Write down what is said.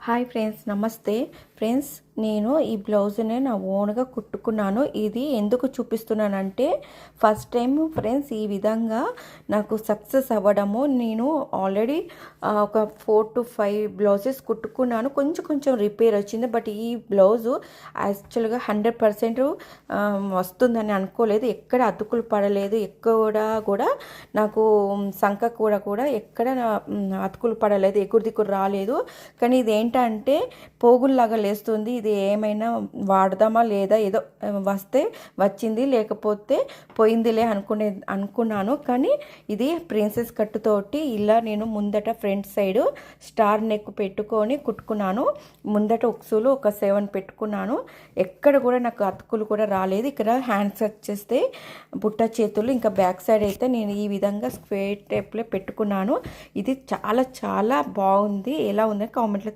Hi friends, నమస్తే friends. నేను ఈ బ్లౌజ్ని నా ఓన్గా కుట్టుకున్నాను. ఇది ఎందుకు చూపిస్తున్నానంటే ఫస్ట్ టైం ఫ్రెండ్స్ ఈ విధంగా నాకు సక్సెస్ అవ్వడము. నేను ఆల్రెడీ ఒక 4 to 5 బ్లౌజెస్ కుట్టుకున్నాను. కొంచెం రిపేర్ వచ్చింది. బట్ ఈ బ్లౌజు యాక్చువల్గా 100% వస్తుందని అనుకోలేదు. ఎక్కడ అతుకులు పడలేదు. కూడా నాకు సంఖ కూడా ఎక్కడ అతుకులు పడలేదు, ఎగురు దిక్కురు రాలేదు. కానీ ఇది ఏంటంటే పోగుల్లాగా లేస్తుంది. ఇది ఏమైనా వాడదామా లేదా, ఏదో వస్తే వచ్చింది లేకపోతే పోయిందిలే అనుకున్నాను. కానీ ఇది ప్రిన్సెస్ కట్టుతోటి ఇలా నేను ముందట ఫ్రంట్ సైడ్ స్టార్ నెక్ పెట్టుకొని కుట్టుకున్నాను. ముందట ఉక్సులు ఒక 7 పెట్టుకున్నాను. ఎక్కడ కూడా నాకు అతుకులు కూడా రాలేదు. ఇక్కడ హ్యాండ్స్ వచ్చేస్తే బుట్ట చేతులు, ఇంకా బ్యాక్ సైడ్ అయితే నేను ఈ విధంగా స్క్వేర్ టైప్లో పెట్టుకున్నాను. ఇది చాలా బాగుంది. ఎలా ఉందని కామెంట్లో